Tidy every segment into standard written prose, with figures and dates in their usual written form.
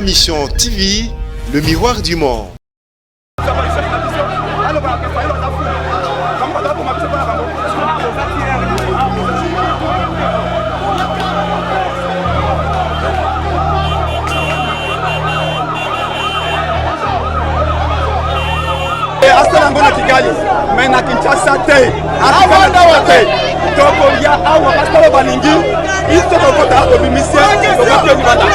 Mission TV, le miroir du monde. Asalango na Kigali, mais na Kinshasa te, toko ya awa pastor balingi, isto kota obimisia, toko libanda.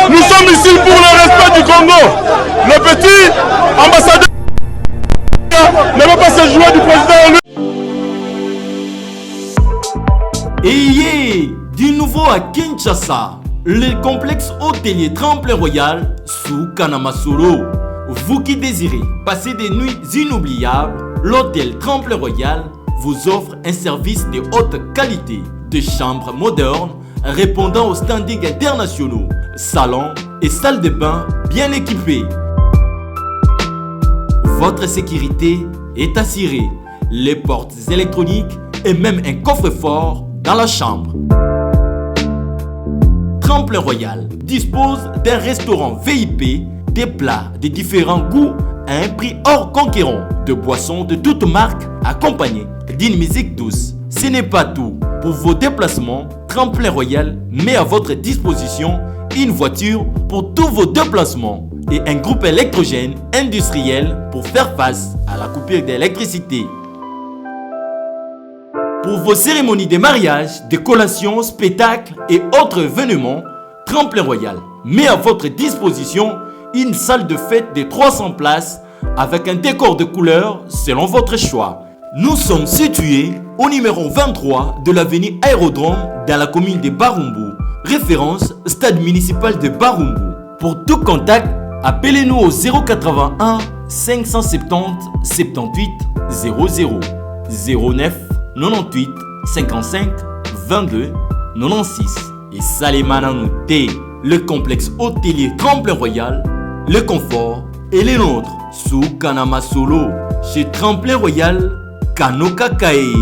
Nous sommes ici pour le respect du Congo. Le petit ambassadeur ne veut pas se jouer du président. Ayez du nouveau à Kinshasa, le complexe hôtelier Tremplin Royal sous Kanamasolo. Vous qui désirez passer des nuits inoubliables, l'hôtel Tremplin Royal vous offre un service de haute qualité, de chambres modernes répondant aux standings internationaux, salons et salles de bain bien équipées. Votre sécurité est assurée, les portes électroniques et même un coffre-fort dans la chambre. Tremplin Royal dispose d'un restaurant VIP, des plats de différents goûts à un prix hors conquérant, de boissons de toutes marques accompagnées d'une musique douce. Ce n'est pas tout. Pour vos déplacements, Tremplin Royal met à votre disposition une voiture pour tous vos déplacements et un groupe électrogène industriel pour faire face à la coupure d'électricité. Pour vos cérémonies de mariage, de collations, spectacles et autres événements, Tremplin Royal met à votre disposition une salle de fête de 300 places avec un décor de couleurs selon votre choix. Nous sommes situés au numéro 23 de l'avenue Aérodrome dans la commune de Barumbu. Référence stade municipal de Barumbu. Pour tout contact, appelez-nous au 081 570 78 00 09 98 55 22 96. Et Salimana Nouté, le complexe hôtelier Tremplin Royal, le confort et les nôtres sous Kanamasolo chez Tremplin Royal Kanoka Kae.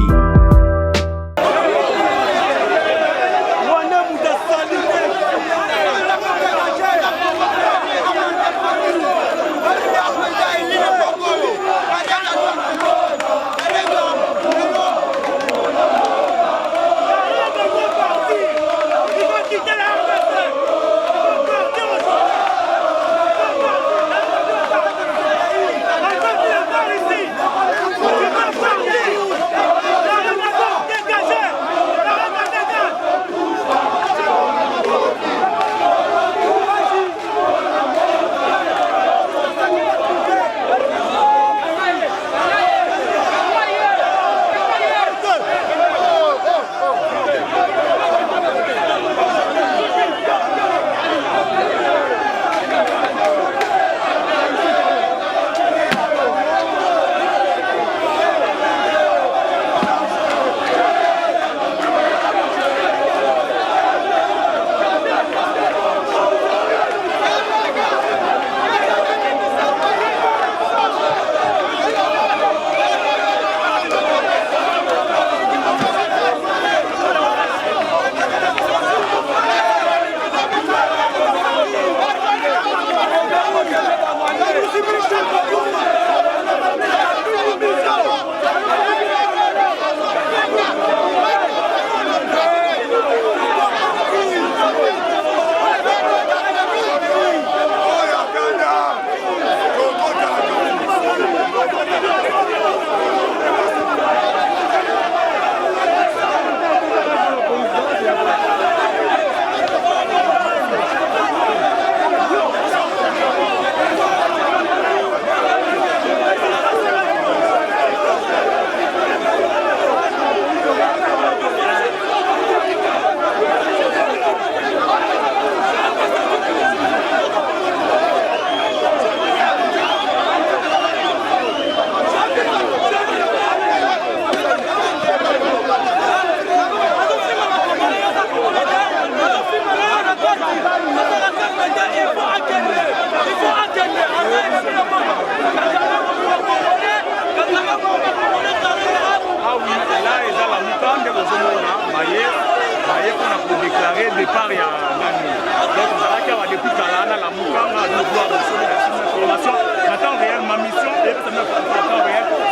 Ma mission est de me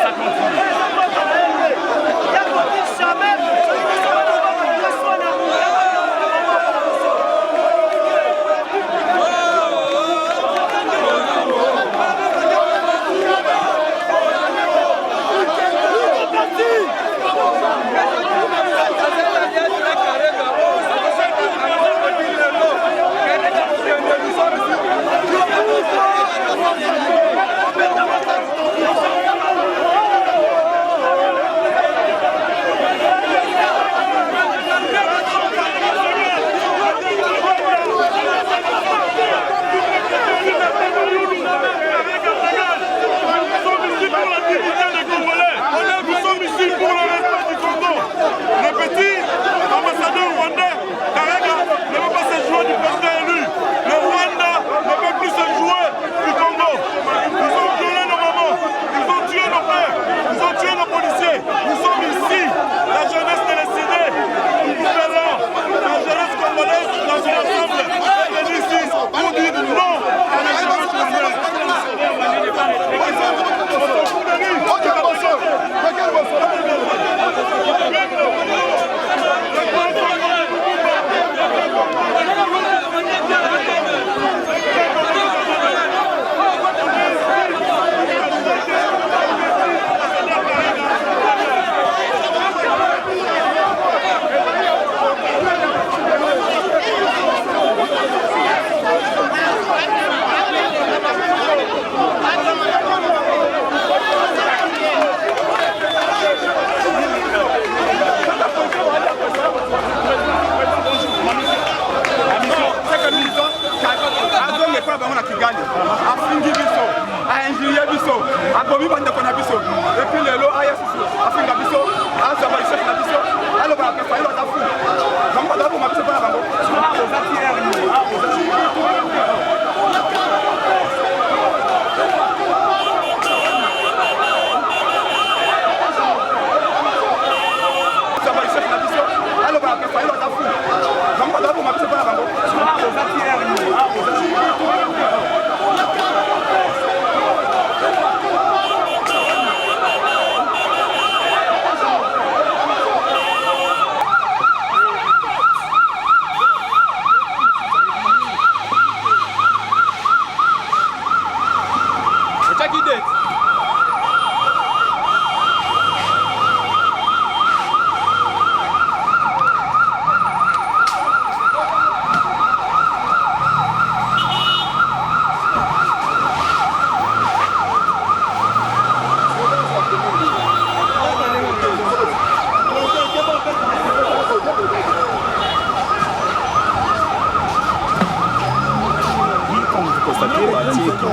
ça continue.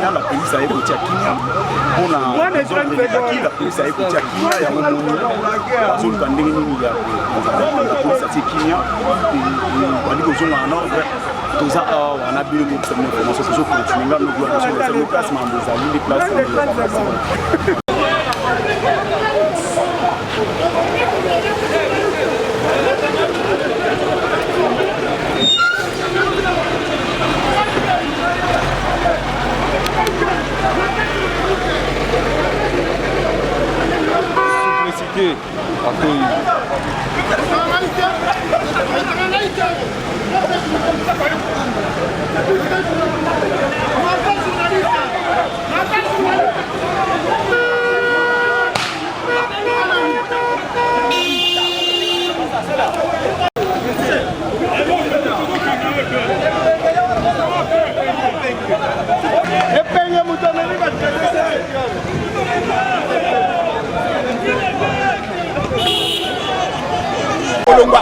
La police a écouté Kinya. On a la police a écouté Kinya. Il y a un moment où la zone pandémique il y a la police a écouté Kinya. On dit que en ordre. Tout ça, on a bien cette information. C'est sûr que tu n'as pas le déplacement des amis, déplacement.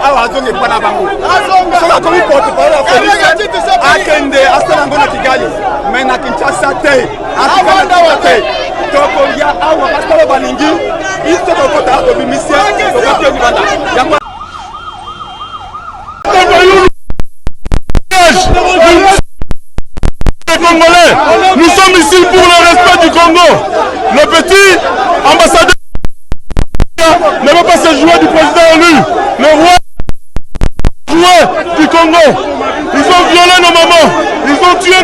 Awa azonge pana bango. Soka komi porte parole la police. Akende asala ngona Kigali. Mais na Kinshasa te. Akanda wate. Toko ya awa pastor balingi. Isto ko kota ko bimisia. Ko kapio banda. Yango Congolais, nous sommes ici pour le respect du Congo. Le petit ambassadeur ne veut pas se jouer du président élu. Le roi du Congo. Ils ont violé nos mamans. Ils ont tué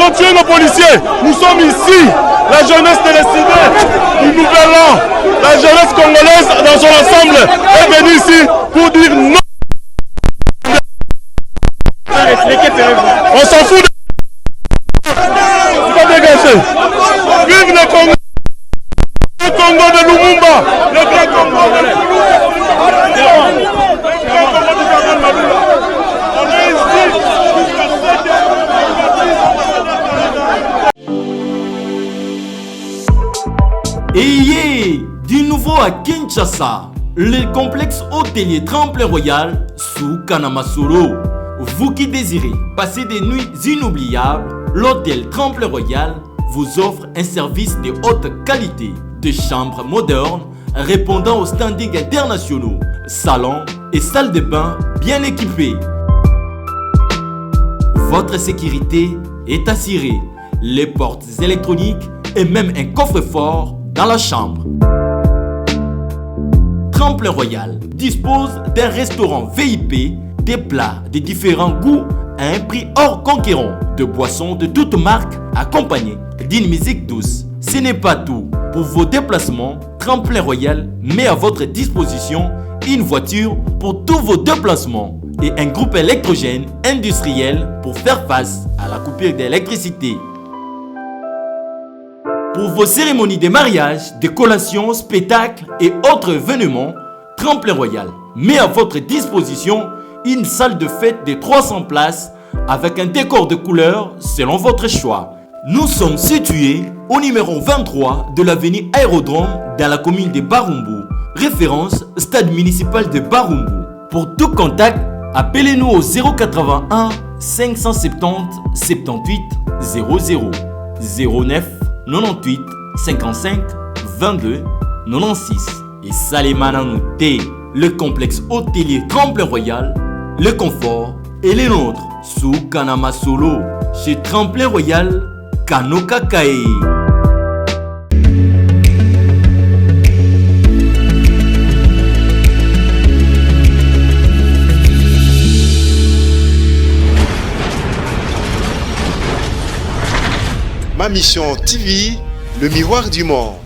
ont tué nos policiers. Nous sommes ici, la jeunesse décidée du Nouvel An, la jeunesse congolaise dans son ensemble est venue ici pour dire non. On s'en fout de... pas dégager. Vive le Congo. Le Congo de Lumumba. Le grand Congo de Lumumba. On est ici jusqu'à 7h. Et du nouveau à Kinshasa, le complexe hôtelier Tremplin Royal sous Kanamasoro. Vous qui désirez passer des nuits inoubliables, l'hôtel Tremplin Royal vous offre un service de haute qualité, de chambres modernes répondant aux standings internationaux, salons et salles de bain bien équipées. Votre sécurité est assurée, les portes électroniques et même un coffre-fort dans la chambre. Tremplin Royal dispose d'un restaurant VIP, des plats de différents goûts à un prix hors conquérant, de boissons de toutes marques accompagnées d'une musique douce. Ce n'est pas tout. Pour vos déplacements, Tremplin Royal met à votre disposition une voiture pour tous vos déplacements et un groupe électrogène industriel pour faire face à la coupure d'électricité. Pour vos cérémonies de mariage, de collations, spectacles et autres événements, Tremplin Royal met à votre disposition une salle de fête de 300 places avec un décor de couleurs selon votre choix. Nous sommes situés au numéro 23 de l'avenue Aérodrome dans la commune de Barumbu, référence stade municipal de Barumbu. Pour tout contact, appelez-nous au 081 570 78 00 09 98 55 22 96 et Salimana Nouté. Le complexe hôtelier Tremplin Royal, le confort et les nôtres sous Kanamasolo chez Tremplin Royal Kanoka Kae. Ma mission TV, le miroir du monde.